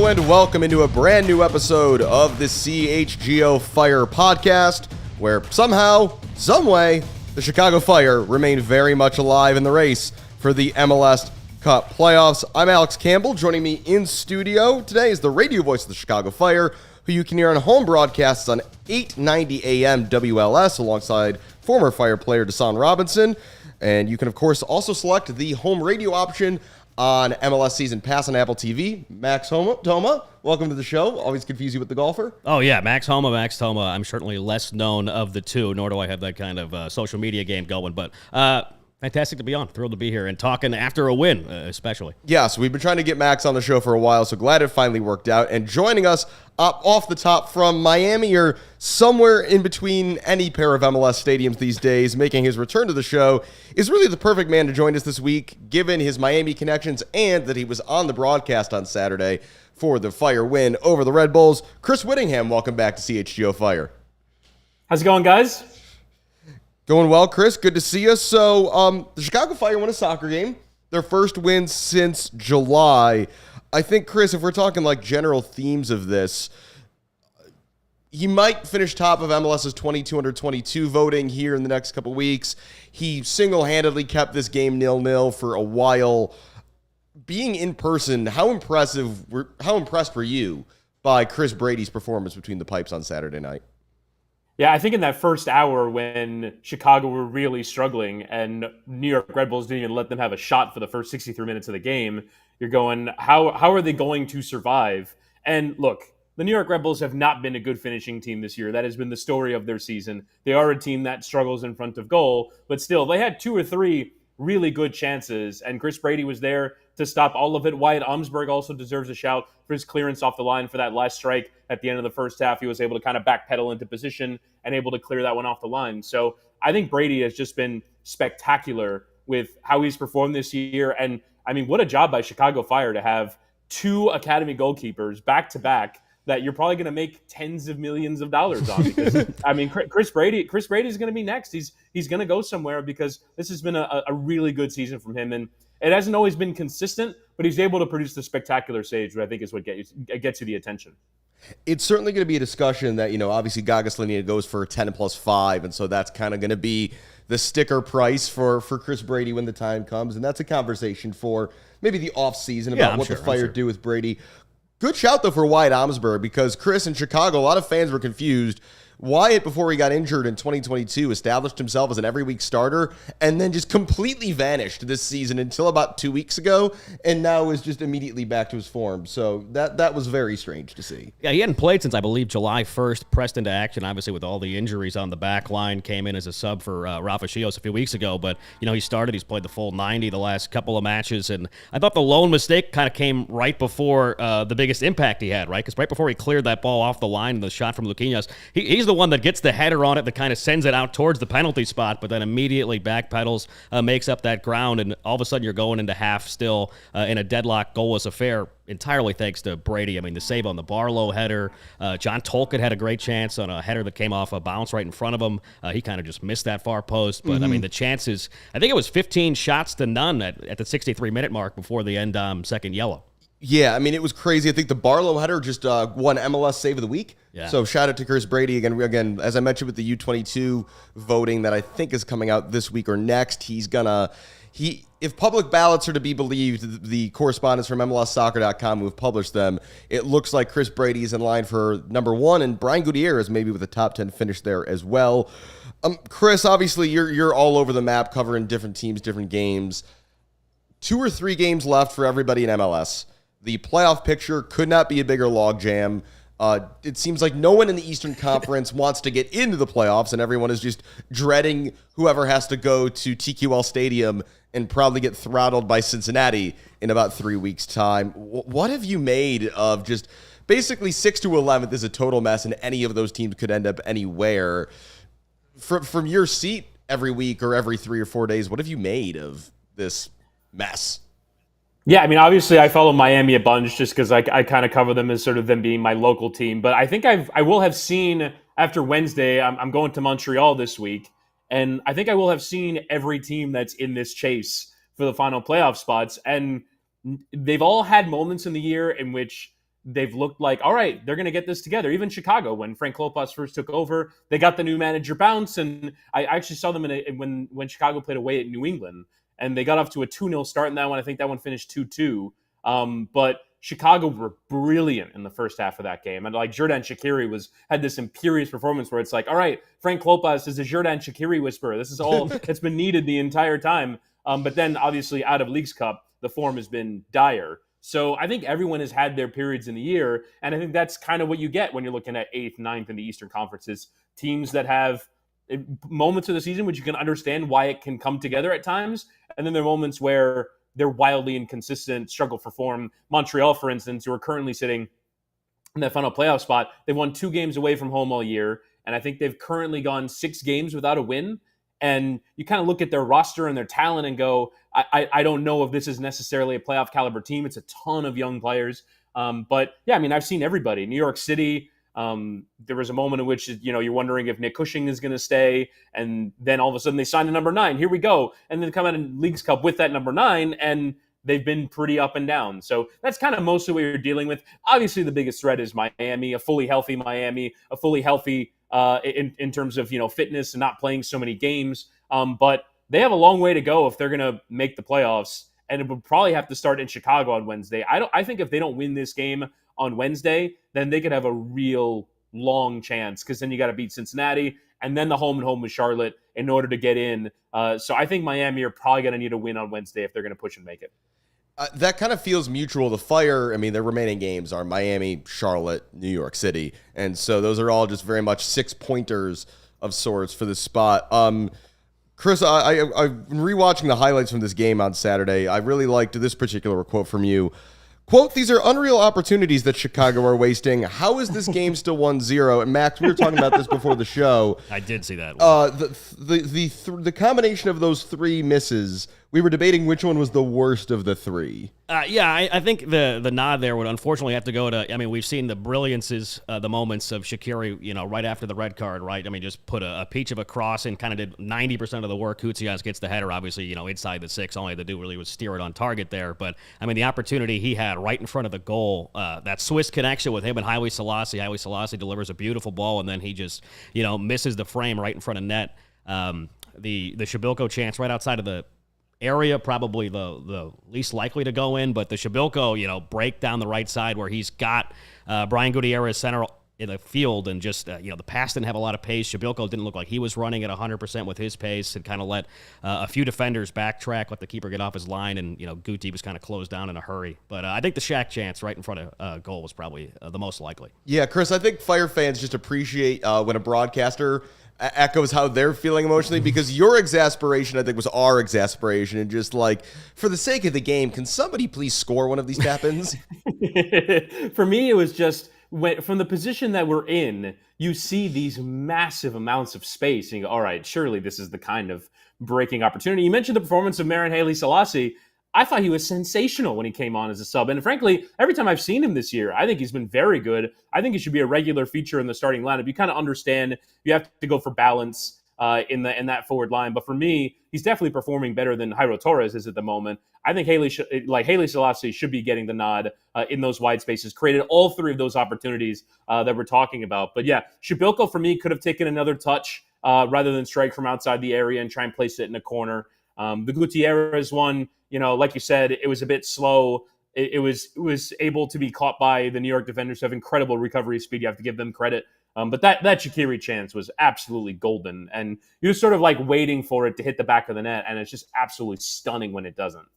and welcome into a brand new episode of the CHGO Fire podcast, where somehow, someway, the Chicago Fire remain very much alive in the race for the MLS Cup playoffs. I'm Alex Campbell. Joining me in studio today is the radio voice of the Chicago Fire, who you can hear on home broadcasts on 890 AM WLS alongside former Fire player Desan Robinson. And you can, of course, also select the home radio option on MLS Season Pass on Apple TV. Max Thoma, welcome to the show. Always confuse you with the golfer. Oh, yeah, Max Thoma. I'm certainly less known of the two, nor do I have that kind of social media game going. But fantastic to be on. Thrilled to be here and talking after a win, especially. Yeah, so we've been trying to get Max on the show for a while, so glad it finally worked out. And joining us up off the top from Miami, or somewhere in between any pair of MLS stadiums these days, making his return to the show, is really the perfect man to join us this week, given his Miami connections and that he was on the broadcast on Saturday for the Fire win over the Red Bulls. Chris Wittyngham, welcome back to CHGO Fire. How's it going, guys? Going well, Chris. Good to see you. So, the Chicago Fire won a soccer game, their first win since July. I think, Chris, if we're talking like general themes of this, he might finish top of MLS's 22 under 22 voting here in the next couple weeks. He single-handedly kept this game 0-0 for a while. Being in person, how impressed were you by Chris Brady's performance between the pipes on Saturday night? Yeah, I think in that first hour when Chicago were really struggling and New York Red Bulls didn't even let them have a shot for the first 63 minutes of the game, you're going, how are they going to survive? And look, the New York Red Bulls have not been a good finishing team this year. That has been the story of their season. They are a team that struggles in front of goal, but still, they had two or three really good chances, and Chris Brady was there to stop all of it. Wyatt Omsberg also deserves a shout for his clearance off the line for that last strike at the end of the first half. He was able to kind of backpedal into position and able to clear that one off the line. So I think Brady has just been spectacular with how he's performed this year. And I mean, what a job by Chicago Fire to have two academy goalkeepers back-to-back that you're probably going to make tens of millions of dollars on. Because I mean, Chris Brady is going to be next. He's going to go somewhere because this has been a really good season from him. And it hasn't always been consistent, but he's able to produce the spectacular stage, which I think is what gets you the attention. It's certainly going to be a discussion that, obviously Gagaslinia goes for 10 plus 5, and so that's kind of going to be the sticker price for Chris Brady when the time comes, and that's a conversation for maybe the offseason about the Fire do with Brady. Good shout, though, for Wyatt Omsberg, because Chris, in Chicago, a lot of fans were confused. Wyatt, before he got injured in 2022, established himself as an every-week starter and then just completely vanished this season until about 2 weeks ago, and now is just immediately back to his form. So that was very strange to see. Yeah, he hadn't played since, I believe, July 1st, pressed into action, obviously, with all the injuries on the back line, came in as a sub for Rafa Chios a few weeks ago, but, he started, he's played the full 90 the last couple of matches, and I thought the lone mistake kind of came right before the biggest impact he had, right? Because right before he cleared that ball off the line and the shot from Luquinhas, he's the one that gets the header on it that kind of sends it out towards the penalty spot, but then immediately backpedals, makes up that ground, and all of a sudden you're going into half still in a deadlock goalless affair, entirely thanks to Brady. I mean, the save on the Barlow header. John Tolkien had a great chance on a header that came off a bounce right in front of him. He kind of just missed that far post, but I mean, the chances, I think it was 15 shots to none at the 63-minute mark before the end second yellow. Yeah, I mean, it was crazy. I think the Barlow header just won MLS Save of the Week. Yeah. So shout out to Chris Brady. Again, as I mentioned with the U22 voting that I think is coming out this week or next, if public ballots are to be believed, the correspondents from MLSsoccer.com who have published them, it looks like Chris Brady is in line for number one, and Brian Gutierrez maybe with a top 10 finish there as well. Chris, obviously you're all over the map covering different teams, different games. 2 or 3 games left for everybody in MLS. The playoff picture could not be a bigger logjam. It seems like no one in the Eastern Conference wants to get into the playoffs, and everyone is just dreading whoever has to go to TQL Stadium and probably get throttled by Cincinnati in about 3 weeks' time. What have you made of just basically 6 to 11th is a total mess, and any of those teams could end up anywhere? From your seat every week or every 3 or 4 days, what have you made of this mess? Yeah, I mean, obviously I follow Miami a bunch just because I kind of cover them as sort of them being my local team. But I think I will have seen after Wednesday, I'm going to Montreal this week, and I think I will have seen every team that's in this chase for the final playoff spots. And they've all had moments in the year in which they've looked like, all right, they're going to get this together. Even Chicago, when Frank Lopez first took over, they got the new manager bounce. And I actually saw them when Chicago played away at New England, and they got off to a 2-0 start in that one. I think that one finished 2-2. But Chicago were brilliant in the first half of that game. And like Xherdan Shaqiri had this imperious performance where it's like, all right, Frank Lopez is a Xherdan Shaqiri whisperer. This is all that's been needed the entire time. But then obviously out of Leagues Cup, the form has been dire. So I think everyone has had their periods in the year. And I think that's kind of what you get when you're looking at 8th, 9th in the Eastern Conferences. Teams that have moments of the season which you can understand why it can come together at times. And then there are moments where they're wildly inconsistent, struggle for form. Montreal, for instance, who are currently sitting in that final playoff spot, they've won 2 games away from home all year. And I think they've currently gone 6 games without a win. And you kind of look at their roster and their talent and go, I don't know if this is necessarily a playoff caliber team. It's a ton of young players. But yeah, I mean, I've seen everybody. New York City, there was a moment in which, you're wondering if Nick Cushing is going to stay. And then all of a sudden they signed a number 9. Here we go. And then come out in Leagues Cup with that number 9. And they've been pretty up and down. So that's kind of mostly what you're dealing with. Obviously, the biggest threat is Miami, a fully healthy Miami, a fully healthy in terms of fitness and not playing so many games, but they have a long way to go if they're going to make the playoffs, and it would probably have to start in Chicago on Wednesday. I think if they don't win this game on Wednesday, then they could have a real long chance, because then you got to beat Cincinnati and then the home and home with Charlotte in order to get in. So I think Miami are probably going to need a win on Wednesday if they're going to push and make it. That kind of feels mutual. The Fire, I mean, their remaining games are Miami, Charlotte, New York City. And so those are all just very much 6-pointers of sorts for this spot. Chris, I've been rewatching the highlights from this game on Saturday. I really liked this particular quote from you. Quote, "These are unreal opportunities that Chicago are wasting. How is this game still 1-0? And Max, we were talking about this before the show. I did see that. The combination of those 3 misses, we were debating which one was the worst of the 3. I think the nod there would unfortunately have to go to, I mean, we've seen the brilliances, the moments of Shaqiri, right after the red card, right? I mean, just put a peach of a cross and kind of did 90% of the work. Koutsias gets the header, obviously, inside the 6. All he had to do really was steer it on target there. But, I mean, the opportunity he had right in front of the goal, that Swiss connection with him and Haile Selassie. Haile Selassie delivers a beautiful ball, and then he just, misses the frame right in front of net. The Shabilko chance right outside of the area, probably the least likely to go in, but the Shabilko, break down the right side where he's got Brian Gutierrez center in the field, and just, the pass didn't have a lot of pace. Shabilko didn't look like he was running at 100% with his pace, and kind of let a few defenders backtrack, let the keeper get off his line, and, Guti was kind of closed down in a hurry. But I think the Shaq chance right in front of goal was probably the most likely. Yeah, Chris, I think Fire fans just appreciate when a broadcaster echoes how they're feeling emotionally, because your exasperation, I think, was our exasperation, and just like, for the sake of the game, can somebody please score one of these tap-ins? For me, it was just, from the position that we're in, you see these massive amounts of space, and you go, all right, surely this is the kind of breaking opportunity. You mentioned the performance of Marin Haile Selassie. I thought he was sensational when he came on as a sub. And frankly, every time I've seen him this year, I think he's been very good. I think he should be a regular feature in the starting lineup. You kind of understand you have to go for balance in that forward line. But for me, he's definitely performing better than Jairo Torres is at the moment. I think Haile Selassie should be getting the nod in those wide spaces, created all 3 of those opportunities that we're talking about. But yeah, Shabilko for me could have taken another touch rather than strike from outside the area and try and place it in a corner. The Gutierrez one, like you said, it was a bit slow. It was able to be caught by the New York defenders who have incredible recovery speed. You have to give them credit. But that Shaqiri chance was absolutely golden. And you're sort of like waiting for it to hit the back of the net. And it's just absolutely stunning when it doesn't.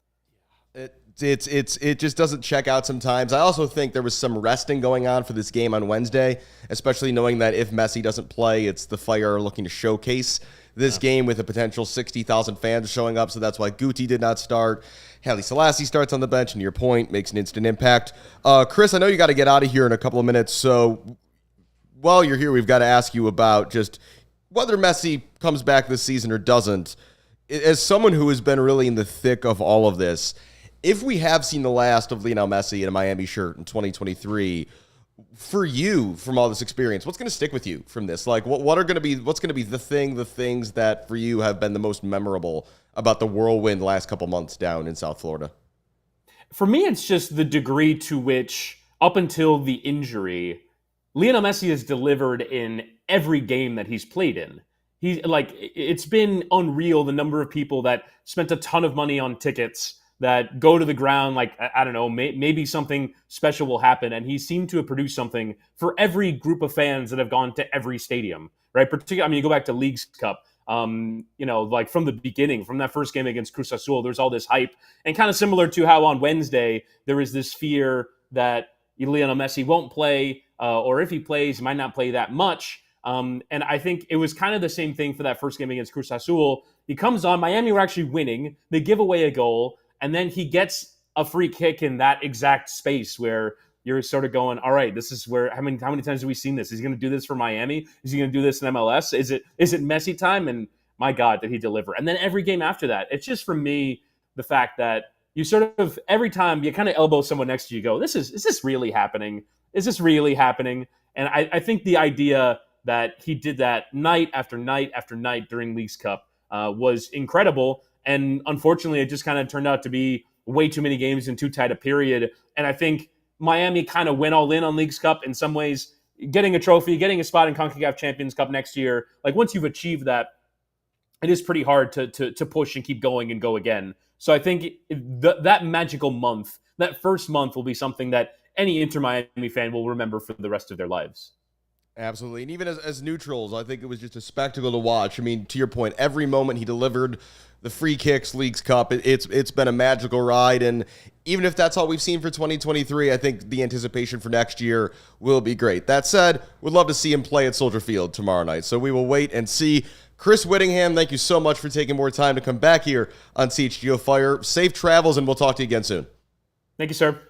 It just doesn't check out sometimes. I also think there was some resting going on for this game on Wednesday, especially knowing that if Messi doesn't play, it's the Fire looking to showcase this game with a potential 60,000 fans showing up. So that's why Guti did not start. Haile Selassie starts on the bench, and to your point, makes an instant impact. Chris, I know you got to get out of here in a couple of minutes. So while you're here, we've got to ask you about just whether Messi comes back this season or doesn't. As someone who has been really in the thick of all of this, if we have seen the last of Lionel Messi in a Miami shirt in 2023, for you, from all this experience, what's going to stick with you from this? Like, what's going to be the things that for you have been the most memorable about the whirlwind last couple months down in South Florida? For me, it's just the degree to which up until the injury, Lionel Messi has delivered in every game that he's played in. It's been unreal the number of people that spent a ton of money on tickets that go to the ground. Like, I don't know, maybe something special will happen. And he seemed to have produced something for every group of fans that have gone to every stadium, right? Particularly, I mean, you go back to Leagues Cup, like from the beginning, from that first game against Cruz Azul, there's all this hype. And kind of similar to how on Wednesday, there is this fear that Lionel Messi won't play, or if he plays, he might not play that much. And I think it was kind of the same thing for that first game against Cruz Azul. He comes on, Miami were actually winning. They give away a goal, and then he gets a free kick in that exact space where you're sort of going, all right, this is where, how many times have we seen this? Is he going to do this for Miami? Is he going to do this in MLS? Is it Messi time? And my God, did he deliver? And then every game after that, it's just, for me, the fact that you sort of, every time you kind of elbow someone next to you, go, is this really happening? Is this really happening? And I think the idea that he did that night after night after night during Leagues Cup was incredible. And unfortunately, it just kind of turned out to be way too many games in too tight a period. And I think Miami kind of went all in on Leagues Cup in some ways, getting a trophy, getting a spot in CONCACAF Champions Cup next year. Like, once you've achieved that, it is pretty hard to push and keep going and go again. So I think that magical month, that first month, will be something that any Inter Miami fan will remember for the rest of their lives. Absolutely. And even as neutrals, I think it was just a spectacle to watch. I mean, to your point, every moment he delivered, the free kicks, Leagues Cup, it's been a magical ride. And even if that's all we've seen for 2023, I think the anticipation for next year will be great. That said, we'd love to see him play at Soldier Field tomorrow night. So we will wait and see. Chris Wittyngham, thank you so much for taking more time to come back here on CHGO Fire. Safe travels, and we'll talk to you again soon. Thank you, sir.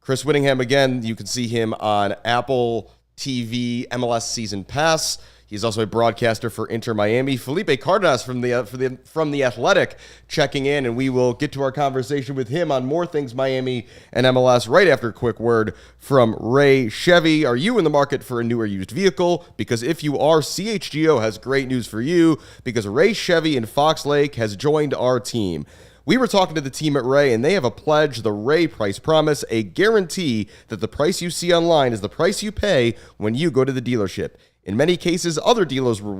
Chris Wittyngham, again, you can see him on Apple TV MLS Season Pass. He's also a broadcaster for Inter Miami. Felipe Cardenas from the Athletic checking in, and we will get to our conversation with him on more things Miami and MLS right after a quick word from Ray Chevy. Are you in the market for a new or used vehicle? Because if you are, CHGO has great news for you, because Ray Chevy in Fox Lake has joined our team. We were talking to the team at Ray, and they have a pledge, the Ray Price Promise, a guarantee that the price you see online is the price you pay when you go to the dealership. In many cases, other dealers will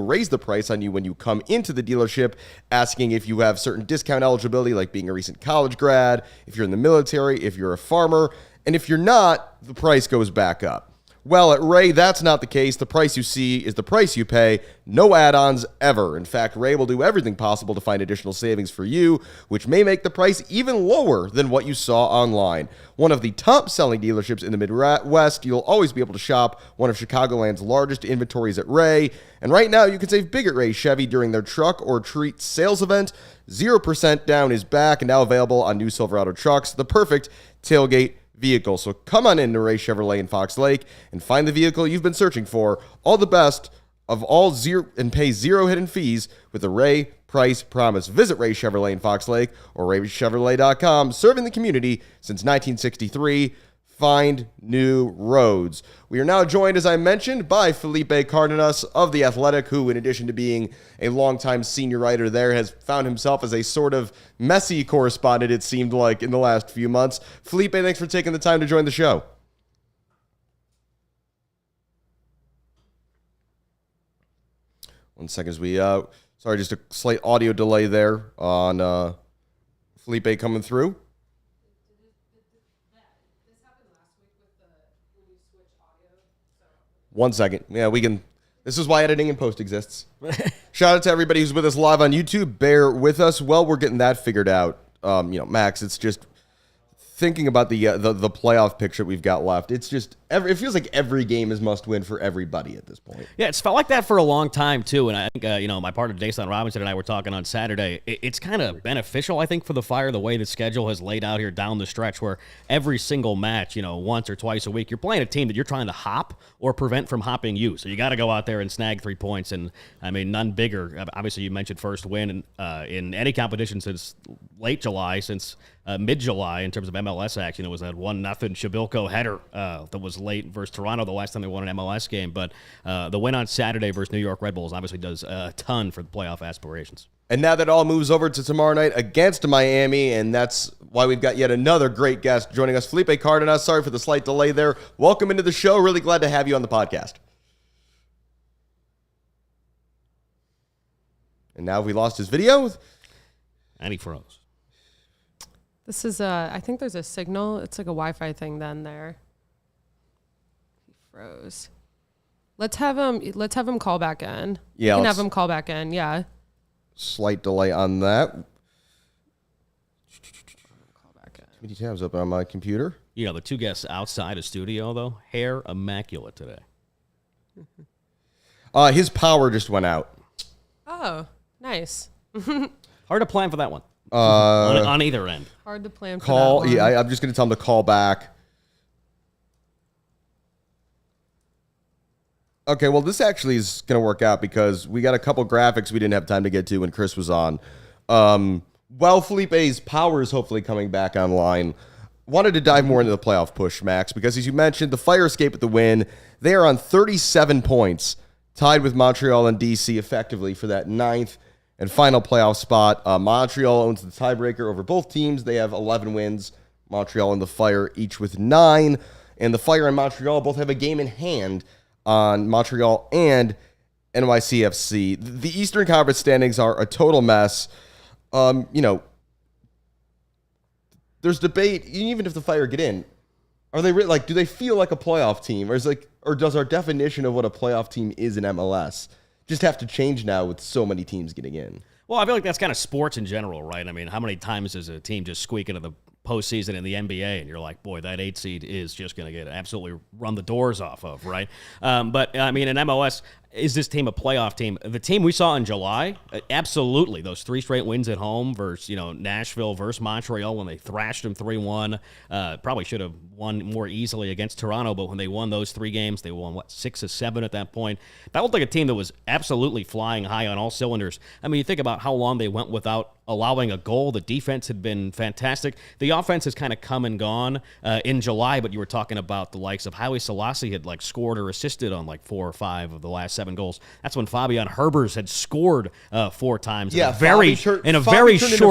raise the price on you when you come into the dealership, asking if you have certain discount eligibility, like being a recent college grad, if you're in the military, if you're a farmer, and if you're not, the price goes back up. Well, at Ray, that's not the case. The price you see is the price you pay. No add-ons ever. In fact, Ray will do everything possible to find additional savings for you, which may make the price even lower than what you saw online. One of the top-selling dealerships in the Midwest, you'll always be able to shop one of Chicagoland's largest inventories at Ray. And right now, you can save big at Ray Chevy during their truck or treat sales event. 0% down is back and now available on new Silverado trucks. The perfect tailgate vehicle. So come on in to Ray Chevrolet in Fox Lake and find the vehicle you've been searching for. All the best of all zero and pay zero hidden fees with the Ray Price Promise. Visit Ray Chevrolet in Fox Lake or raychevrolet.com. Serving the community since 1963. Find new roads. We are now joined, as I mentioned, by Felipe Cardenas of The Athletic, who, in addition to being a longtime senior writer there, has found himself as a sort of Messi correspondent, it seemed like, in the last few months. Felipe, thanks for taking the time to join the show. One second as we, sorry, just a slight audio delay there on Felipe coming through. One second. Yeah, we can. This is why editing and post exists. Shout out to everybody who's with us live on YouTube. Bear with us. Well, we're getting that figured out. Max, it's just thinking about the playoff picture we've got left. It's just it feels like every game is must win for everybody at this point. Yeah, it's felt like that for a long time too. And I think my partner Jason Robinson and I were talking on Saturday. It's kind of beneficial, I think, for the Fire the way the schedule has laid out here down the stretch, where every single match, once or twice a week, you're playing a team that you're trying to hop or prevent from hopping you. So you got to go out there and snag 3 points. And I mean, none bigger. Obviously, you mentioned first win in any competition since late July, since mid-July in terms of MLS action. It was that 1-0 Shabilko header that was late versus Toronto the last time they won an MLS game. But the win on Saturday versus New York Red Bulls obviously does a ton for the playoff aspirations. And now that all moves over to tomorrow night against Miami, and that's why we've got yet another great guest joining us, Felipe Cardenas. Sorry for the slight delay there. Welcome into the show. Really glad to have you on the podcast. And now we lost his video. And he froze. This is I think there's a signal. It's like a Wi-Fi thing then there. He froze. Let's have him call back in. Yeah, we can have him call back in. Yeah. Slight delay on that. Call back in. Too many tabs open on my computer. You know, the two guests outside of studio, though, hair immaculate today. His power just went out. Oh, nice. Hard to plan for that one. On either end. Hard to plan for Call. that one. Yeah, I'm just going to tell him to call back. Okay, well, this actually is going to work out because we got a couple graphics we didn't have time to get to when Chris was on. While Felipe's power is hopefully coming back online, wanted to dive more into the playoff push, Max, because as you mentioned, the Fire escape with the win. They are on 37 points, tied with Montreal and DC effectively for that 9th and final playoff spot. Montreal owns the tiebreaker over both teams. They have 11 wins. Montreal and the Fire each with 9. And the Fire and Montreal both have a game in hand on Montreal and NYCFC. The Eastern Conference standings are a total mess. There's debate, even if the Fire get in. Are they do they feel like a playoff team? Or does our definition of what a playoff team is in MLS just have to change now with so many teams getting in? Well, I feel like that's kind of sports in general, right? I mean, how many times does a team just squeak into the postseason in the NBA, and you're like, boy, that 8 seed is just going to get absolutely run the doors off of, right? But, I mean, in MLS, is this team a playoff team? The team we saw in July, absolutely. Those 3 straight wins at home versus, Nashville versus Montreal when they thrashed them 3-1. Probably should have won more easily against Toronto, but when they won those 3 games, they won, 6 of 7 at that point. That looked like a team that was absolutely flying high on all cylinders. I mean, you think about how long they went without allowing a goal. The defense had been fantastic. The offense has kind of come and gone in July, but you were talking about the likes of Haile Selassie had scored or assisted on 4 or 5 of the last 7 goals. That's when Fabian Herbers had scored 4 times in a very short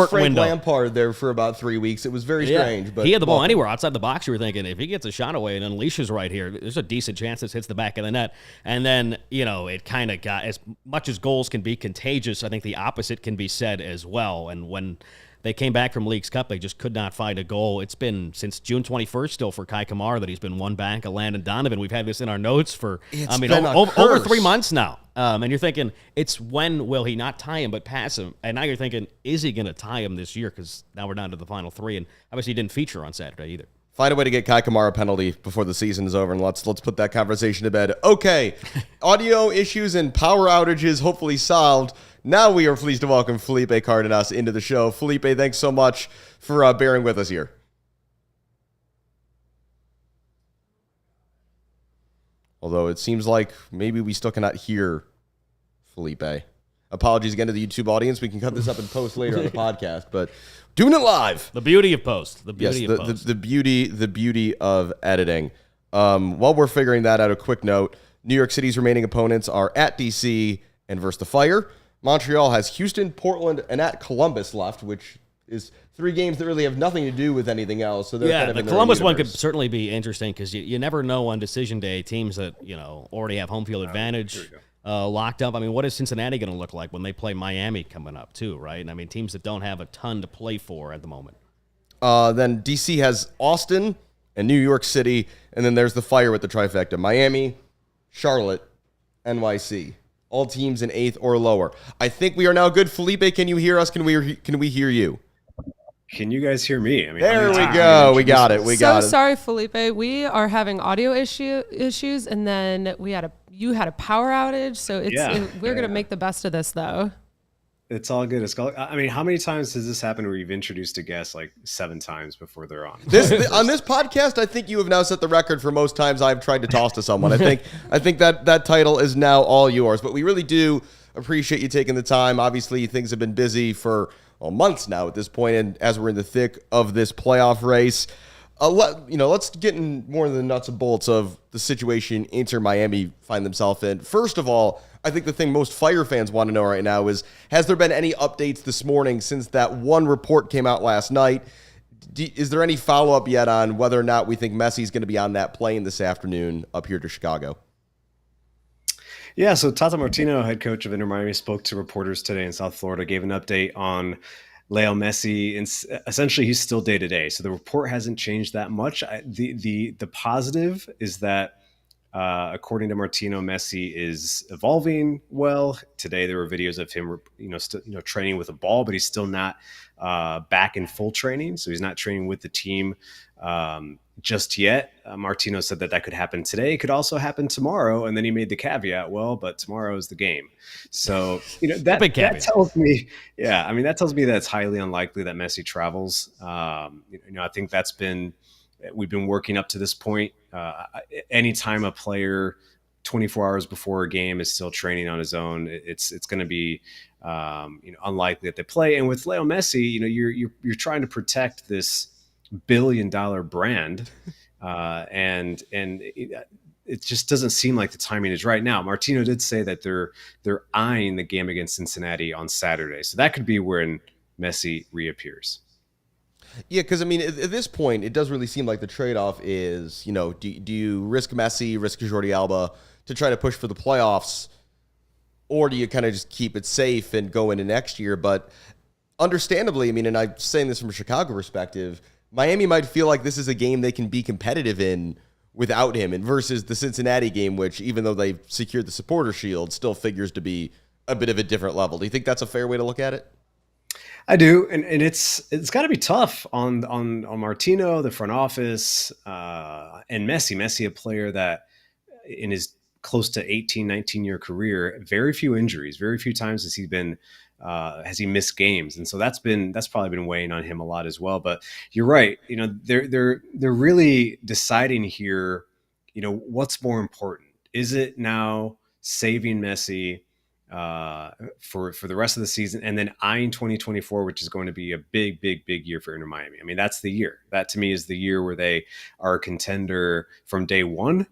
Frank window. Lampard there for about 3 weeks. It was very strange. But he had the ball anywhere outside the box. You were thinking, if he gets a shot away and unleashes right here, there's a decent chance this hits the back of the net. And then, it kind of got, as much as goals can be contagious, I think the opposite can be said as well. And when they came back from Leagues Cup, they just could not find a goal. It's been since June 21st still for Kai Kamara that he's been one back of Landon Donovan. We've had this in our notes for, over 3 months now. And you're thinking, it's when will he not tie him but pass him? And now you're thinking, is he going to tie him this year? Because now we're down to the final 3, and obviously he didn't feature on Saturday either. Find a way to get Kai Kamara a penalty before the season is over, and let's put that conversation to bed. Okay, audio issues and power outages hopefully solved. Now we are pleased to welcome Felipe Cardenas into the show. Felipe, thanks so much for bearing with us here. Although it seems like maybe we still cannot hear Felipe. Apologies again to the YouTube audience. We can cut this up in post later on the podcast, but doing it live. The beauty of post. The beauty of editing. While we're figuring that out, a quick note. New York City's remaining opponents are at DC and versus the Fire. Montreal has Houston, Portland, and at Columbus left, which is 3 games that really have nothing to do with anything else. So they're kind of the in their Columbus own one could universe. certainly be interesting because you never know on decision day teams that already have home field advantage locked up. I mean, what is Cincinnati going to look like when they play Miami coming up too, right? I mean, teams that don't have a ton to play for at the moment. Then DC has Austin and New York City, and then there's the Fire with the trifecta: Miami, Charlotte, NYC. All teams in 8th or lower. I think we are now good. Felipe, can you hear us? Can we hear you? Can you guys hear me? I mean, there we go. We got it. Sorry, Felipe. We are having audio issues, and then you had a power outage. So we're gonna make the best of this, though. It's all good. I mean, how many times has this happened where you've introduced a guest 7 times before they're on? On this podcast, I think you have now set the record for most times I've tried to toss to someone. I think that title is now all yours. But we really do appreciate you taking the time. Obviously, things have been busy for months now at this point, and as we're in the thick of this playoff race. let's get in more of the nuts and bolts of the situation Inter Miami find themselves in. First of all, I think the thing most Fire fans want to know right now is, has there been any updates this morning since that one report came out last night? Is there any follow-up yet on whether or not we think Messi's going to be on that plane this afternoon up here to Chicago? Yeah, so Tata Martino, head coach of Inter Miami, spoke to reporters today in South Florida, gave an update on Lionel Messi, and essentially he's still day to day. So the report hasn't changed that much. The positive is that according to Martino, Messi is evolving well. Today there were videos of him, training with a ball, but he's still not back in full training. So he's not training with the team just yet. Martino said that could happen today. It could also happen tomorrow. And then he made the caveat, well, but tomorrow is the game. So, that tells me, that tells me that it's highly unlikely that Messi travels. I think we've been working up to this point. Anytime a player 24 hours before a game is still training on his own, it's going to be, unlikely that they play. And with Leo Messi, you're trying to protect this $1 billion brand. And it just doesn't seem like the timing is right now. Martino did say that they're eyeing the game against Cincinnati on Saturday. So that could be when Messi reappears. Yeah, because, at this point, it does really seem like the trade-off is, do you risk Messi, risk Jordi Alba to try to push for the playoffs, or do you kind of just keep it safe and go into next year? But understandably, and I'm saying this from a Chicago perspective, Miami might feel like this is a game they can be competitive in without him, and versus the Cincinnati game, which, even though they've secured the supporter shield, still figures to be a bit of a different level. Do you think that's a fair way to look at it? I do, and it's got to be tough on Martino, the front office, and Messi. Messi, a player that in his close to 18, 19-year career, very few injuries, very few times has he missed games, and so that's probably been weighing on him a lot as well. But you're right, they're really deciding here, what's more important. Is it now saving Messi for the rest of the season, and then eyeing 2024, which is going to be a big year for Inter Miami? That's the year. That to me is the year where they are a contender from day one.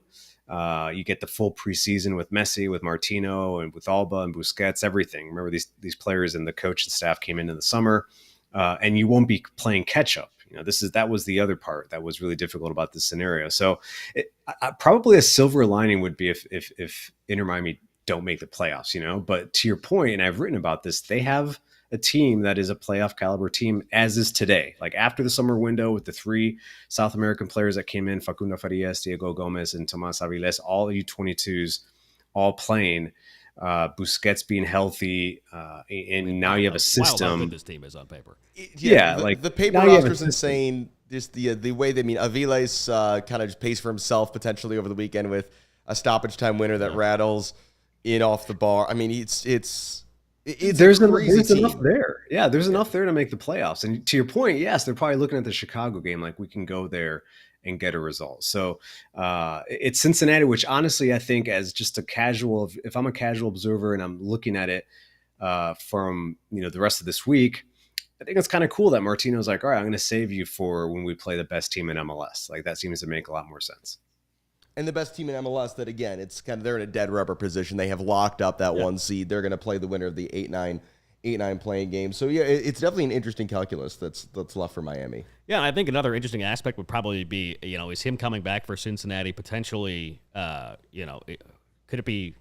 You get the full preseason with Messi, with Martino, and with Alba and Busquets, everything. Remember, these players and the coach and staff came in the summer, and you won't be playing catch up. That was the other part that was really difficult about this scenario. So probably a silver lining would be if Inter Miami don't make the playoffs, but to your point, and I've written about this, they have a team that is a playoff caliber team, as is today. Like after the summer window with the 3 South American players that came in, Facundo Farias, Diego Gomez, and Tomás Avilés, all U22s, all playing, Busquets being healthy, and now you have a system. Wild how good this team is on paper. The paper roster is insane. Just the way they Avilés kind of just pays for himself potentially over the weekend with a stoppage time winner that rattles in off the bar. There's enough there. Yeah, there's enough there to make the playoffs. And to your point, yes, they're probably looking at the Chicago game like we can go there and get a result. So it's Cincinnati, which honestly I think, as just if I'm a casual observer and I'm looking at it from the rest of this week, I think it's kind of cool that Martino's like, all right, I'm going to save you for when we play the best team in MLS. Like that seems to make a lot more sense. And the best team in MLS that, again, it's kind of, they're in a dead rubber position. They have locked up that one seed. They're going to play the winner of the 8-9 playing game. So, yeah, it's definitely an interesting calculus that's left for Miami. Yeah, I think another interesting aspect would probably be, is him coming back for Cincinnati potentially, could it be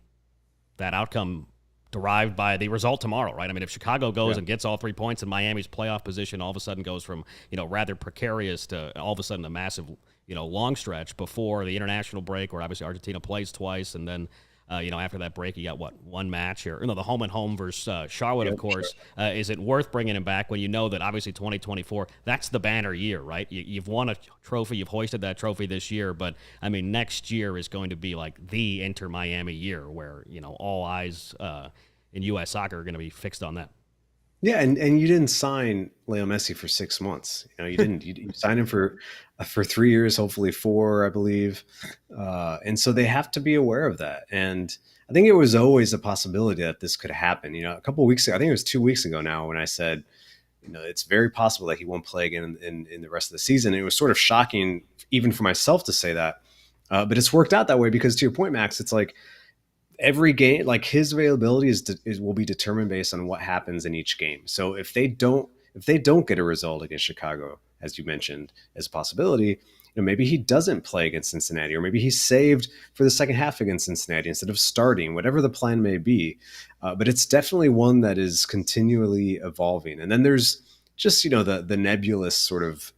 that outcome derived by the result tomorrow, right? If Chicago goes and gets all 3 points and Miami's playoff position all of a sudden goes from, rather precarious to all of a sudden a massive, long stretch before the international break, where obviously Argentina plays twice, and then, after that break, you got one match here. The home and home versus Charlotte, of course. Sure. Is it worth bringing him back when you know that obviously 2024, that's the banner year, right? You've won a trophy, you've hoisted that trophy this year, but next year is going to be like the Inter Miami year where, all eyes in U.S. soccer are going to be fixed on that. Yeah, and you didn't sign Leo Messi for 6 months. You didn't. You signed him for 3 years, hopefully 4, I believe. And so they have to be aware of that. And I think it was always a possibility that this could happen. A couple of weeks ago, I think it was 2 weeks ago now, when I said, it's very possible that he won't play again in the rest of the season. And it was sort of shocking, even for myself, to say that. But it's worked out that way because, to your point, Max, it's like every game, like his availability will be determined based on what happens in each game. So if they don't get a result against Chicago, as you mentioned, as a possibility, maybe he doesn't play against Cincinnati, or maybe he's saved for the second half against Cincinnati instead of starting, whatever the plan may be. But it's definitely one that is continually evolving. And then there's just, the nebulous sort of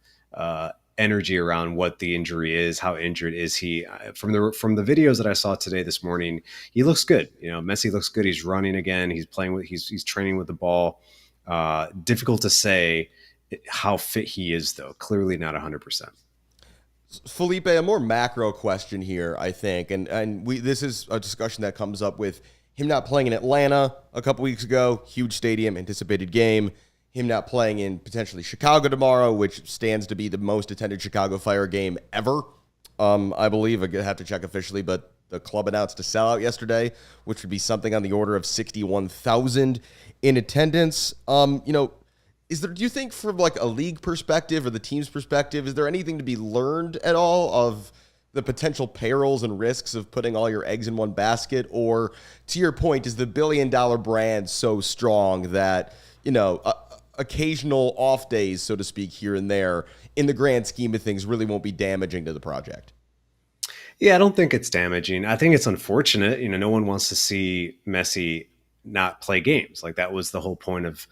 energy around what the injury is, how injured is he. From the videos that I saw today, this morning, he looks good. Messi looks good. He's running again. He's playing he's training with the ball. Difficult to say how fit he is, though. Clearly not 100%. Felipe, a more macro question here, I think, and this is a discussion that comes up with him not playing in Atlanta a couple weeks ago, huge stadium, anticipated game. Him not playing in potentially Chicago tomorrow, which stands to be the most attended Chicago Fire game ever. I believe, I have to check officially, but the club announced a sellout yesterday, which would be something on the order of 61,000 in attendance. Do you think from like a league perspective or the team's perspective, is there anything to be learned at all of the potential perils and risks of putting all your eggs in one basket? Or to your point, is the billion-dollar brand so strong that, occasional off days, so to speak, here and there, in the grand scheme of things, really won't be damaging to the project? Yeah, I don't think it's damaging. I think it's unfortunate. No one wants to see Messi not play games. Like, that was the whole point of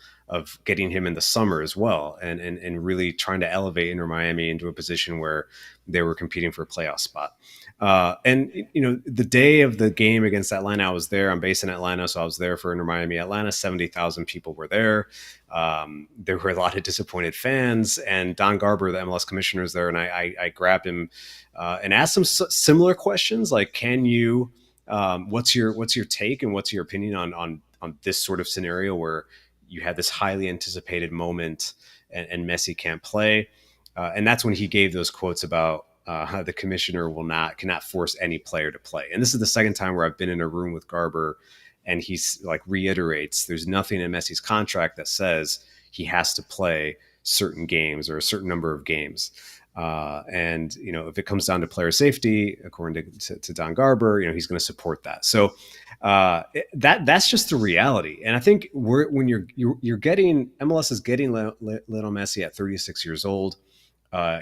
getting him in the summer as well, and really trying to elevate Inter Miami into a position where they were competing for a playoff spot. The day of the game against Atlanta, I was there. I'm based in Atlanta, so I was there for Inter Miami Atlanta. 70,000 people were there. There were a lot of disappointed fans, and Don Garber, the MLS commissioner, is there, and I grabbed him and asked him similar questions like, can you, what's your take and what's your opinion on this sort of scenario where you had this highly anticipated moment and Messi can't play? And that's when he gave those quotes about how the commissioner cannot force any player to play. And this is the second time where I've been in a room with Garber, and he's like reiterates there's nothing in Messi's contract that says he has to play certain games or a certain number of games. And if it comes down to player safety, according to Don Garber, he's going to support that. So that's just the reality. And I think when you're getting, MLS is getting Lionel Messi at 36 years old.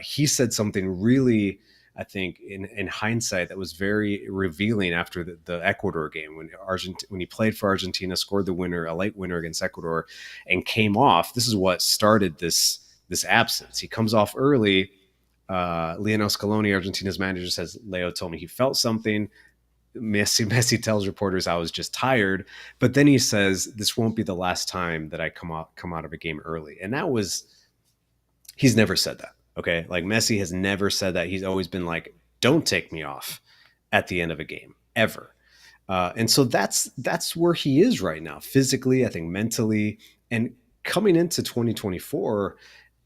He said something really, I think, in hindsight, that was very revealing after the Ecuador game when he played for Argentina, scored a late winner against Ecuador, and came off. This is what started this absence. He comes off early. Lionel Scaloni, Argentina's manager, says, Leo told me he felt something. Messi tells reporters, I was just tired. But then he says, this won't be the last time that I come out of a game early. And he's never said that. Okay. Like, Messi has never said that. He's always been like, don't take me off at the end of a game ever. And so that's where he is right now, physically, I think mentally, and coming into 2024.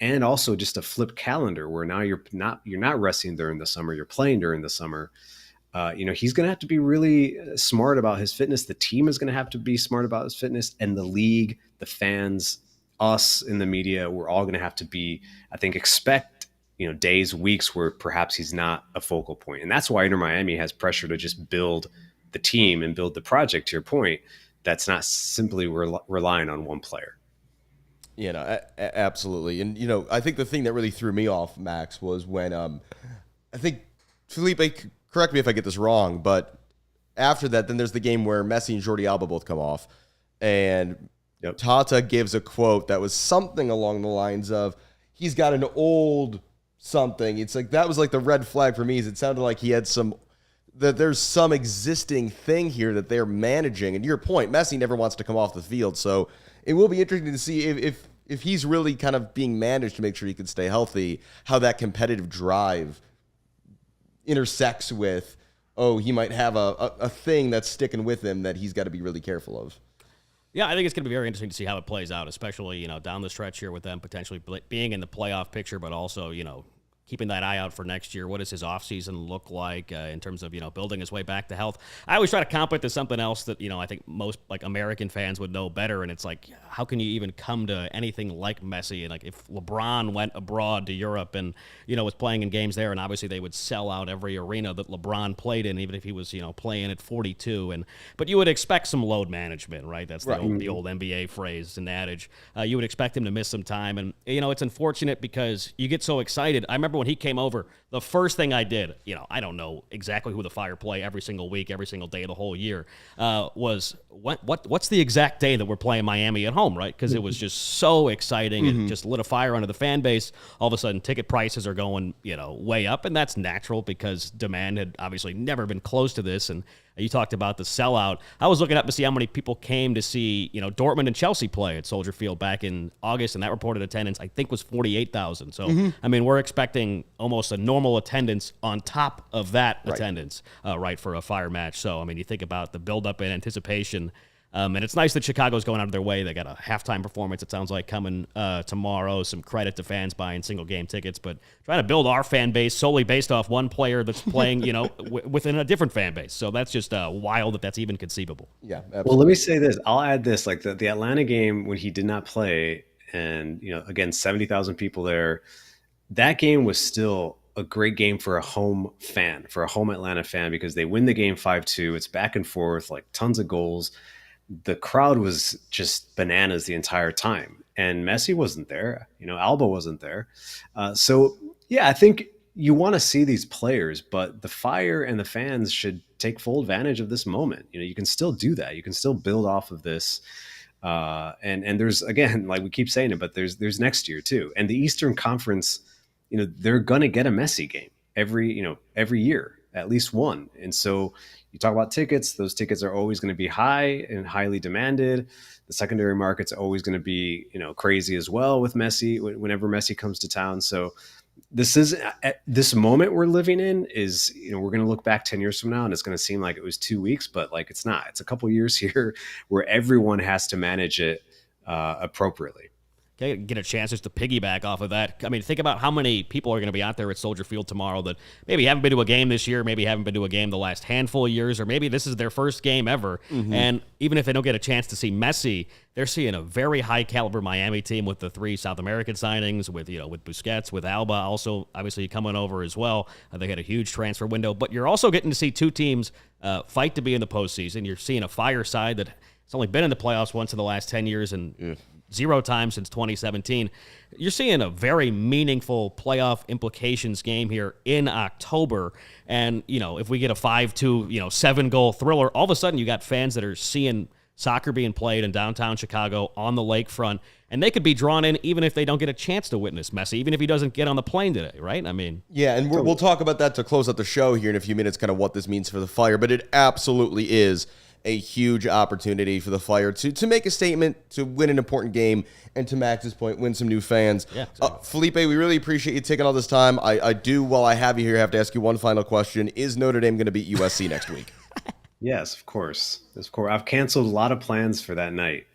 And also just a flip calendar where now you're not resting during the summer, you're playing during the summer. He's going to have to be really smart about his fitness. The team is going to have to be smart about his fitness, and the league, the fans, us in the media, we're all going to have to be, I think, expect, days, weeks where perhaps he's not a focal point. And that's why Inter Miami has pressure to just build the team and build the project, to your point, that's not simply relying on one player. Absolutely. And, I think the thing that really threw me off, Max, was when I think, Felipe, correct me if I get this wrong, but after that, then there's the game where Messi and Jordi Alba both come off. And Tata gives a quote that was something along the lines of, he's got an old something. It's like, that was like the red flag for me, is it sounded like he had that there's some existing thing here that they're managing. And to your point, Messi never wants to come off the field. So it will be interesting to see if he's really kind of being managed to make sure he can stay healthy, how that competitive drive intersects with, he might have a thing that's sticking with him that he's got to be really careful of. Yeah, I think it's going to be very interesting to see how it plays out, especially, down the stretch here with them potentially being in the playoff picture, but also, keeping that eye out for next year. What does his offseason look like in terms of, building his way back to health? I always try to comp it to something else that, I think most like American fans would know better. And it's like, how can you even come to anything like Messi? And like if LeBron went abroad to Europe and, was playing in games there, and obviously they would sell out every arena that LeBron played in, even if he was, playing at 42. But you would expect some load management, right? That's the old NBA phrase and adage. You would expect him to miss some time. And, it's unfortunate because you get so excited. I remember when he came over, the first thing I did, I don't know exactly who the Fire play every single week, every single day of the whole year, was what's the exact day that we're playing Miami at home, right? Because it was just so exciting and just lit a fire under the fan base. All of a sudden, ticket prices are going, way up, and that's natural because demand had obviously never been close to this. And you talked about the sellout. I was looking up to see how many people came to see, Dortmund and Chelsea play at Soldier Field back in August, and that reported attendance, I think, was 48,000. So, I mean, we're expecting almost a normal attendance on top of that attendance, right, for a Fire match. So, I mean, you think about the buildup and anticipation. And it's nice that Chicago's going out of their way. They got a halftime performance, it sounds like, coming tomorrow. Some credit to fans buying single-game tickets, but trying to build our fan base solely based off one player that's playing, within a different fan base. So that's just wild that that's even conceivable. Yeah, absolutely. Well, let me say this. I'll add this. Like the Atlanta game when he did not play and, again, 70,000 people there, that game was still a great game for a home fan, for a home Atlanta fan, because they win the game 5-2. It's back and forth, like tons of goals. The crowd was just bananas the entire time, and Messi wasn't there. Alba wasn't there. So yeah, I think you want to see these players, but the Fire and the fans should take full advantage of this moment. You can still do that. You can still build off of this. And there's, again, like we keep saying it, but there's next year too. And the Eastern Conference, they're going to get a Messi game every year, at least one. And so you talk about tickets, those tickets are always going to be high and highly demanded. The secondary market's always going to be, crazy as well with Messi whenever Messi comes to town. So this moment we're living in is, we're going to look back 10 years from now and it's going to seem like it was 2 weeks, but like, it's not. It's a couple years here where everyone has to manage it appropriately. Get a chance just to piggyback off of that. I mean, think about how many people are going to be out there at Soldier Field tomorrow that maybe haven't been to a game this year, maybe haven't been to a game the last handful of years, or maybe this is their first game ever. And even if they don't get a chance to see Messi, they're seeing a very high caliber Miami team with the 3 South American signings, with with Busquets, with Alba also obviously coming over as well. They had a huge transfer window, but you're also getting to see 2 teams fight to be in the postseason. You're seeing a Fire side that has only been in the playoffs once in the last 10 years and 0 times since 2017. You're seeing a very meaningful playoff implications game here in October. And, if we get a 5-2, 7-goal thriller, all of a sudden you got fans that are seeing soccer being played in downtown Chicago on the lakefront, and they could be drawn in even if they don't get a chance to witness Messi, even if he doesn't get on the plane today, right? I mean, yeah, and we'll talk about that to close out the show here in a few minutes, kind of what this means for the Fire, but it absolutely is a huge opportunity for the Fire to make a statement, to win an important game, and to Max's point, win some new fans. Yeah, exactly. Felipe, we really appreciate you taking all this time. I do, while I have you here, have to ask you one final question. Is Notre Dame going to beat USC next week? Yes, of course. I've canceled a lot of plans for that night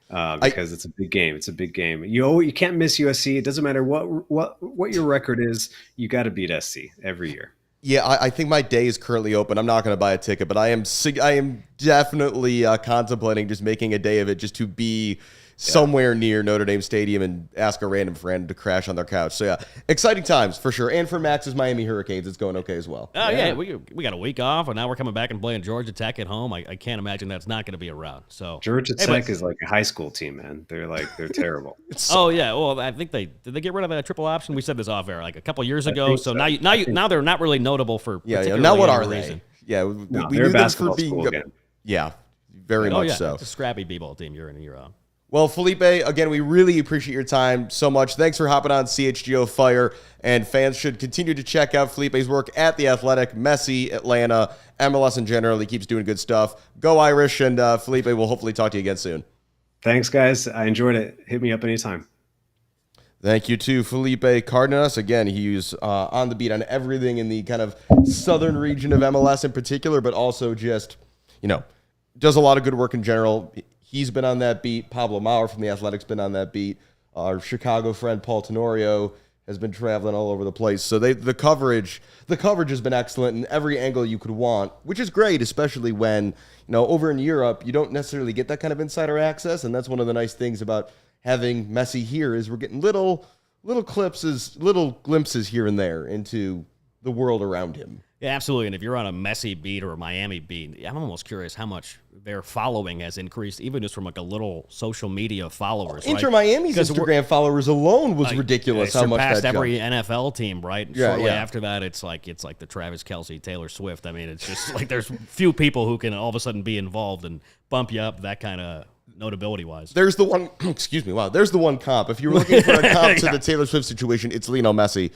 because it's a big game. It's a big game. You can't miss USC. It doesn't matter what your record is. You got to beat SC every year. Yeah, I think my day is currently open. I'm not going to buy a ticket, but I am definitely contemplating just making a day of it just to be somewhere near Notre Dame Stadium and ask a random friend to crash on their couch. So, yeah, exciting times for sure. And for Max's Miami Hurricanes, it's going okay as well. Oh, yeah. We got a week off, and now we're coming back and playing Georgia Tech at home. I can't imagine that's not going to be around. So Georgia Tech is like a high school team, man. They're terrible. Oh, yeah. Well, I think did they get rid of that triple option? We said this off air like a couple years ago. So now they're not really notable for now what are they? reason. Yeah, we knew them for being good. Again. Yeah, very much so. It's a scrappy b-ball team you're in and you're out. Well, Felipe, again, we really appreciate your time so much. Thanks for hopping on CHGO Fire, and fans should continue to check out Felipe's work at The Athletic, Messi, Atlanta, MLS in general. He keeps doing good stuff. Go Irish, and Felipe, we'll hopefully talk to you again soon. Thanks, guys. I enjoyed it. Hit me up anytime. Thank you to Felipe Cardenas. Again, he's on the beat on everything in the kind of southern region of MLS in particular, but also just, does a lot of good work in general. He's been on that beat. Pablo Maurer from The Athletic's been on that beat. Our Chicago friend Paul Tenorio has been traveling all over the place. So the coverage has been excellent in every angle you could want, which is great, especially when, over in Europe, you don't necessarily get that kind of insider access. And that's one of the nice things about having Messi here is we're getting little glimpses here and there into the world around him. Yeah, absolutely. And if you're on a Messi beat or a Miami beat, I'm almost curious how much their following has increased, even just from like a little social media followers. Inter Miami's Instagram followers alone was ridiculous. How much that surpassed every NFL team, right? Yeah, Shortly yeah. after that, it's like the Travis Kelce, Taylor Swift. I mean, it's just like there's few people who can all of a sudden be involved and bump you up that kind of notability wise. There's the one. Excuse me. Wow. There's the one comp. If you were looking for a comp to the Taylor Swift situation, it's Lionel Messi.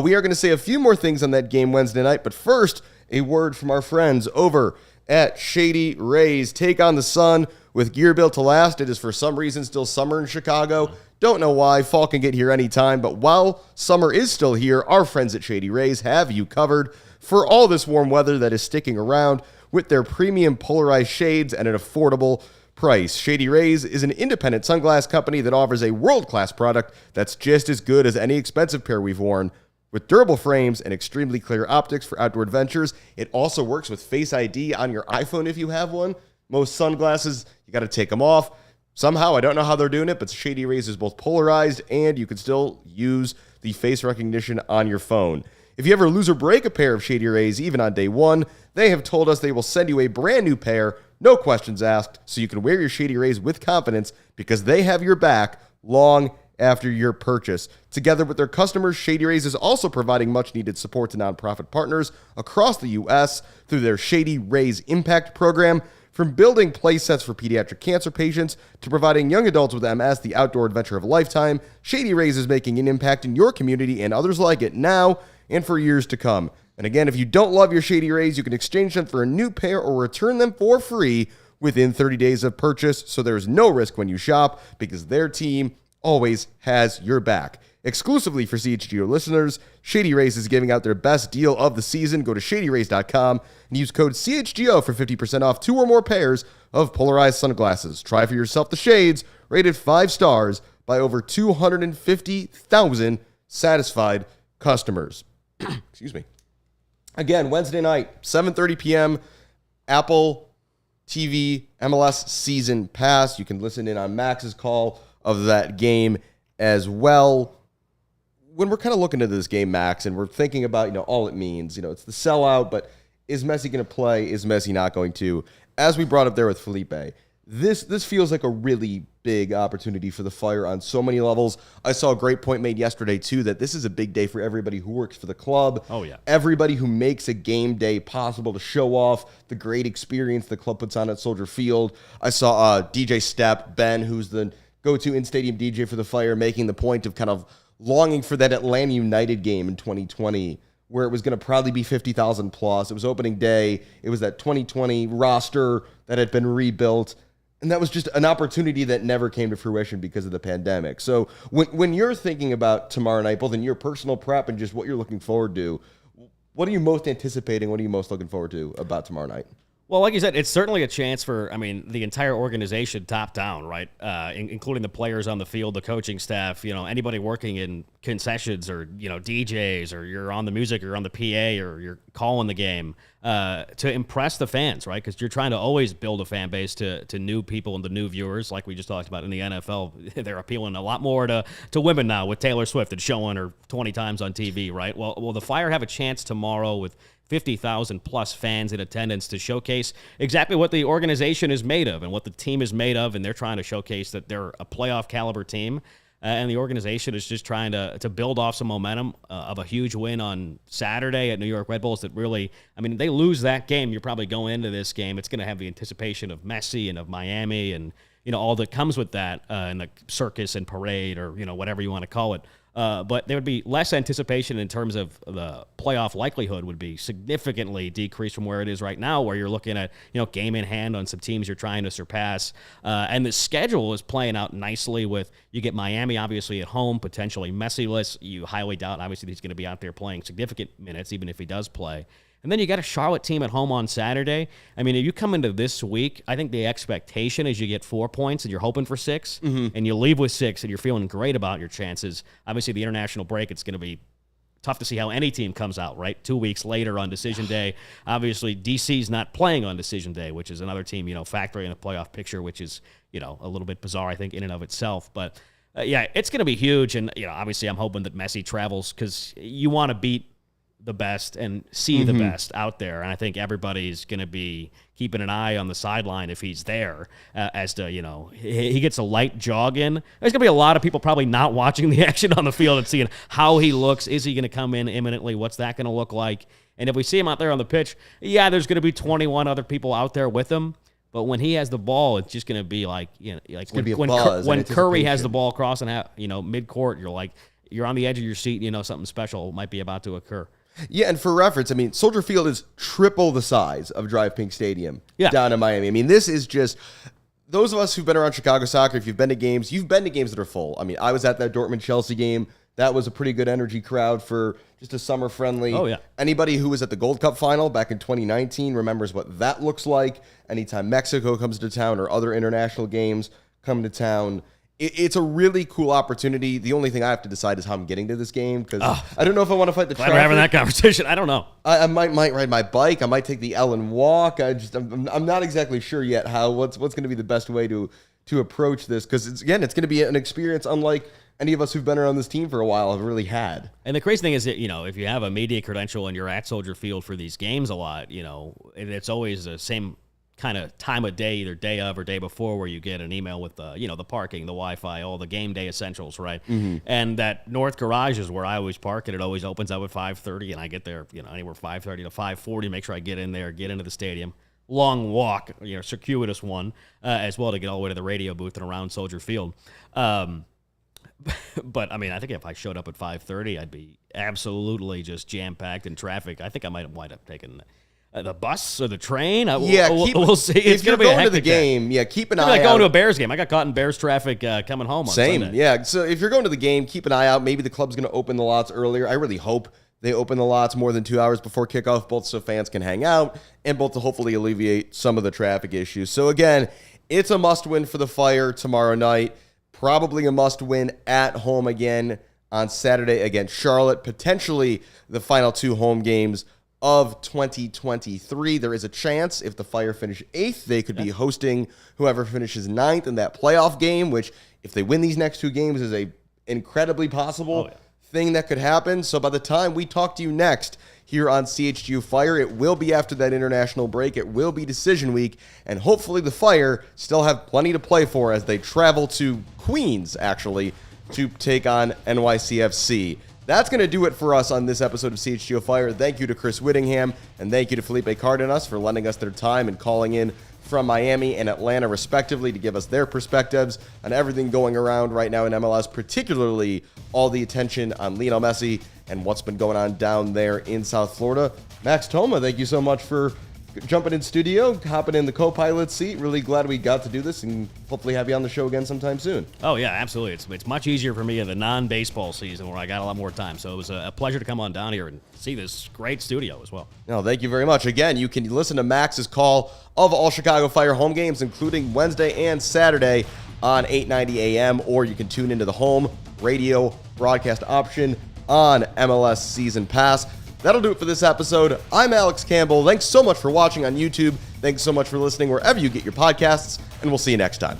We are going to say a few more things on that game Wednesday night, but first, a word from our friends over at Shady Rays. Take on the sun with gear built to last. It is for some reason still summer in Chicago. Don't know why. Fall can get here anytime, but while summer is still here, our friends at Shady Rays have you covered for all this warm weather that is sticking around with their premium polarized shades at an affordable price. Shady Rays is an independent sunglass company that offers a world-class product that's just as good as any expensive pair we've worn. With durable frames and extremely clear optics for outdoor adventures, it also works with Face ID on your iPhone if you have one. Most sunglasses, you got to take them off. Somehow, I don't know how they're doing it, but Shady Rays is both polarized and you can still use the face recognition on your phone. If you ever lose or break a pair of Shady Rays, even on day one, they have told us they will send you a brand new pair, no questions asked, so you can wear your Shady Rays with confidence because they have your back long after your purchase. Together with their customers, Shady Rays is also providing much-needed support to nonprofit partners across the U.S. through their Shady Rays Impact Program. From building play sets for pediatric cancer patients to providing young adults with MS the outdoor adventure of a lifetime, Shady Rays is making an impact in your community and others like it now and for years to come. And again, if you don't love your Shady Rays, you can exchange them for a new pair or return them for free within 30 days of purchase, so there's no risk when you shop because their team always has your back. Exclusively for CHGO listeners, Shady Rays is giving out their best deal of the season. Go to shadyrays.com and use code CHGO for 50% off 2 or more pairs of polarized sunglasses. Try for yourself the shades, rated 5 stars by over 250,000 satisfied customers. Excuse me. Again, Wednesday night, 7:30 p.m., Apple TV MLS Season Pass. You can listen in on Max's call of that game as well. When we're kind of looking at this game, Max, and we're thinking about, all it means, it's the sellout, but is Messi going to play? Is Messi not going to? As we brought up there with Felipe, this feels like a really big opportunity for the Fire on so many levels. I saw a great point made yesterday, too, that this is a big day for everybody who works for the club. Oh, yeah. Everybody who makes a game day possible to show off the great experience the club puts on at Soldier Field. I saw DJ Step, Ben, who's the go-to in-stadium DJ for the Fire, making the point of kind of longing for that Atlanta United game in 2020, where it was going to probably be 50,000 plus. It was opening day. It was that 2020 roster that had been rebuilt. And that was just an opportunity that never came to fruition because of the pandemic. So when you're thinking about tomorrow night, both in your personal prep and just what you're looking forward to, what are you most anticipating? What are you most looking forward to about tomorrow night? Well, like you said, it's certainly a chance for, the entire organization top down, right? Including the players on the field, the coaching staff, anybody working in concessions or, DJs, or you're on the music, you're on the PA, or you're calling the game, to impress the fans, right? Because you're trying to always build a fan base to new people and the new viewers, like we just talked about in the NFL. They're appealing a lot more to women now with Taylor Swift and showing her 20 times on TV, right? Well, the Fire have a chance tomorrow with 50,000 plus fans in attendance to showcase exactly what the organization is made of and what the team is made of, and they're trying to showcase that they're a playoff caliber team, and the organization is just trying to build off some momentum of a huge win on Saturday at New York Red Bulls that really, they lose that game, you're probably going into this game, it's going to have the anticipation of Messi and of Miami and all that comes with that, and the circus and parade, or whatever you want to call it. But there would be less anticipation in terms of the playoff likelihood would be significantly decreased from where it is right now, where you're looking at, game in hand on some teams you're trying to surpass. And the schedule is playing out nicely with, you get Miami obviously at home, potentially Messi-less. You highly doubt, obviously, he's going to be out there playing significant minutes, even if he does play. And then you got a Charlotte team at home on Saturday. I mean, if you come into this week, I think the expectation is you get 4 points and you're hoping for 6, and you leave with 6 and you're feeling great about your chances. Obviously, the international break, it's going to be tough to see how any team comes out, right? 2 weeks later on decision day. Obviously, DC's not playing on decision day, which is another team, factoring in the playoff picture, which is, a little bit bizarre, I think, in and of itself. But, yeah, it's going to be huge. And, obviously I'm hoping that Messi travels because you want to beat the best and see the best out there. And I think everybody's going to be keeping an eye on the sideline if he's there as to, he gets a light jog in. There's going to be a lot of people probably not watching the action on the field and seeing how he looks. Is he going to come in imminently? What's that going to look like? And if we see him out there on the pitch, yeah, there's going to be 21 other people out there with him. But when he has the ball, it's just going to be like, when Curry has the ball crossing out, mid-court, you're on the edge of your seat, something special might be about to occur. Yeah, and for reference, Soldier Field is triple the size of Drive Pink Stadium down in Miami. This is just, those of us who've been around Chicago soccer, if you've been to games that are full. I was at that Dortmund-Chelsea game. That was a pretty good energy crowd for just a summer-friendly. Oh, yeah. Anybody who was at the Gold Cup final back in 2019 remembers what that looks like. Anytime Mexico comes to town or other international games come to town, it's a really cool opportunity. The only thing I have to decide is how I'm getting to this game because I don't know if I want to fight the traffic. We're having that conversation. I don't know. I might ride my bike. I might take the Ellen walk. I'm not exactly sure yet what's going to be the best way to approach this because it's going to be an experience unlike any of us who've been around this team for a while have really had. And the crazy thing is that, if you have a media credential and you're at Soldier Field for these games a lot, it's always the same kind of time of day, either day of or day before, where you get an email with the parking, the Wi-Fi, all the game day essentials, right? And that north garage is where I always park, and it always opens up at 5:30, and I get there, anywhere 5:30 to 5:40, make sure I get in there, get into the stadium. Long walk, circuitous one, as well to get all the way to the radio booth and around Soldier Field. But I think if I showed up at 5:30, I'd be absolutely just jam-packed in traffic. I think I might wind up taking the bus or the train. We'll see. It's going to be a hectic game. Keep an eye out. Like going to a Bears game. I got caught in Bears traffic coming home on Same, Sunday. yeah. So if you're going to the game, keep an eye out. Maybe the club's going to open the lots earlier. I really hope they open the lots more than 2 hours before kickoff, both so fans can hang out and both to hopefully alleviate some of the traffic issues. So again, it's a must-win for the Fire tomorrow night. Probably a must-win at home again on Saturday against Charlotte. Potentially the final 2 home games of 2023. There is a chance if the Fire finish 8th, they could be hosting whoever finishes 9th in that playoff game, which if they win these next 2 games is a incredibly possible thing that could happen. So by the time we talk to you next here on CHGO Fire, it will be after that international break. It will be decision week, and hopefully the Fire still have plenty to play for as they travel to Queens, actually, to take on NYCFC. That's going to do it for us on this episode of CHGO Fire. Thank you to Chris Wittyngham, and thank you to Felipe Cardenas for lending us their time and calling in from Miami and Atlanta, respectively, to give us their perspectives on everything going around right now in MLS, particularly all the attention on Lionel Messi and what's been going on down there in South Florida. Max Thoma, thank you so much for jumping in studio, hopping in the co-pilot seat. Really glad we got to do this and hopefully have you on the show again sometime soon. Oh, yeah, absolutely. It's much easier for me in the non-baseball season where I got a lot more time. So it was a pleasure to come on down here and see this great studio as well. No, thank you very much. Again, you can listen to Max's call of all Chicago Fire home games, including Wednesday and Saturday on 8:90 a.m., or you can tune into the home radio broadcast option on MLS Season Pass. That'll do it for this episode. I'm Alex Campbell. Thanks so much for watching on YouTube. Thanks so much for listening wherever you get your podcasts, and we'll see you next time.